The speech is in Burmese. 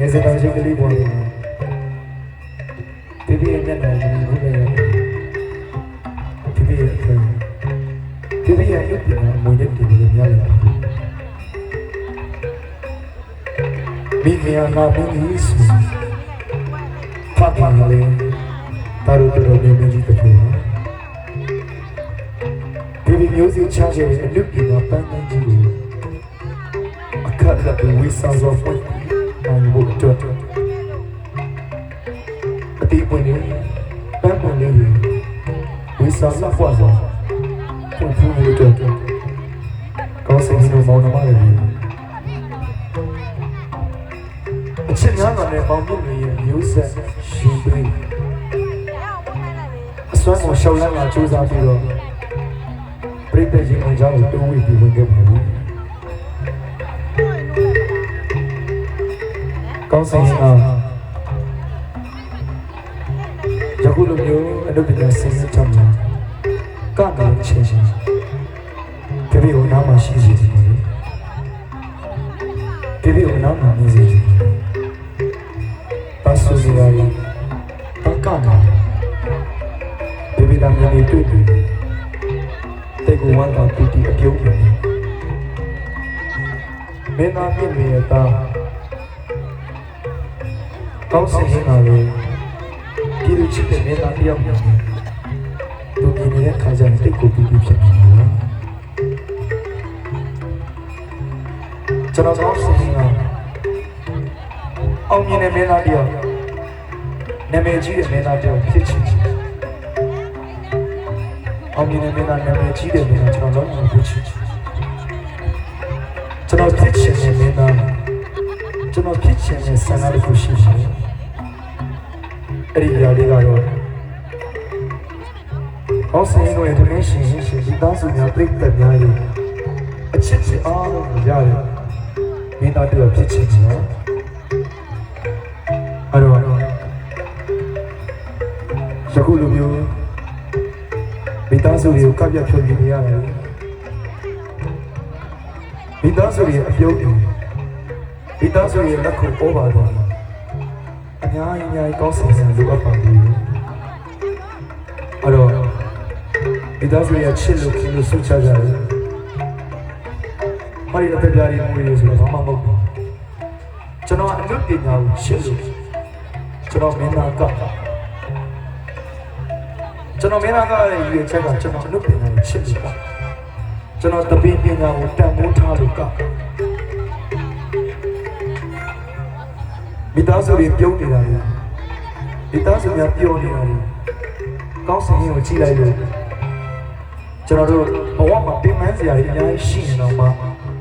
ငယ်စဉ်တော်ချင်းကလေးပေါ်နေပြပြရဲ့မျက်နှာကြီးဘုရားရဲ့ပြပြရဲ့ပြပြရဲ့ရုပ်ပြန်မွေးတဲ့ဒီလိုများလိုက်မိခင်အနာမင်းကြီးစုဖတ်ပါလေတာရုတော်နေမကြီးတခုပြပြမျိုးစီချခဲ့တဲ့အလုပ်ကြီးကပန်းပန်းကြီးကိုအခက်အခဲဝိစာဇောဖွင့်အောင်ဘုတ်အတိပွင့်နေပန်းပွင့်လေးဝိစာဇဖွာဇောဖွင့်ဖူးလို့တော့ကောင်းစိတ်နဲ့မောင်းနှမလေးအချက်များတော့လည်းပေါင်းပြည့်ရဲ့မျိုးဆက်ရှင်ပြီးအစွမ်းကိုရှောက်လန်းလာစူးစမ်းပြီးတော့ပြိတ္တရှင်အကြောင်းကိုတိုးဝှေ့ပြီးဝင်ခဲ့ပါဘူးကောင်းစိတ်ကယခုလိုမျိုးအလုပ်ပညာဆင်းရဲချမ်းသာကနေချင်းချင်းတပည့်ကိုနားမှာရှိစီတယ်တပည့်ကိုနားမှာနေစီတယ်ပါဆိုစီရီပကနာတပည့်သားများတွေတွေ့ပြီးတေကူဝမ်းသာပီတီအပြုံးနေမင်းသားပြည့်ရဲ့သားကောင်းစင်နေတာလေဒီလိုချစ်တဲ့မင်းသားတယောက်မျိုးသူမြင်နေတဲ့ခါကျရင်တိတ်ကိုပီတီဖြစ်နေတာကျွန်တော်ကောင်းစင်နေတာအောင်မြင်တဲ့မင်းသားတယောက်နာမည်ကြီးတဲ့မင်းသားတယောက်ဖြစ်ချင်အောင်မြင်တဲ့မင်းသားနာမည်ကြီးတဲ့မင်းသားကျွန်တော်တို့ဖြစ်ချင်ကျွန်တော်ဖြစ်ချင်တဲ့မင်းသားကျွန်တော်ဖြစ်ချင်တဲ့ဆန္ဒတစ်ခုရှိတယ်အဲ့ဒီຢာလေးကတော့အောက်ဆိုင်တို့ရဲ့တမင်းရှင်ဒီသားစုများပြိတ္တများရဲ့အချစ်ချစ်အားလုံးရတယ်မင်းသားတယောက်ဖြစ်ချင်တယ်အဲ့တော့ယခုလိုမျိုးမိသားစုတွေကိုကပ်ပြတ်ဖြုတ်ပြနေရတယ်မိသားစုတွေအပြုံးတွေမိသားစုတွေလက်ခုပ်ပေါ်ပါတယ်အများကြီးကောင်းစင်စင်လိုအပ်ပါဘူးအဲ့တော့မိသားစုရဲ့ချစ်လို့ခင်လို့ဆုချကြတယ်ဟောဒီအသက်ပြားတွေမွေးလို့ဆိုတော့ဘာမှမဟုတ်ဘူးကျွန်တော်အလုပ်ပညာကိုချစ်လို့ကျွန်တော်မင်းသားကကျွန်တော်မင်းသားကရဲ့ရည်ချက်ကကျွန်တော်အလုပ်ပညာကိုချစ်လို့ကျွန်တော်တပင်းပညာကိုတန်ဖိုးထားလို့ကမိသားစုတွေပြုံးနေတာလေမိသားစုများပြောနေတာလေကောင်းစင်ကိုကြည့်လိုက်လို့ကျွန်တော်တို့ဘဝမှာပြင်ပန်းစရာတွေအများကြီးရှိနေတော့မှ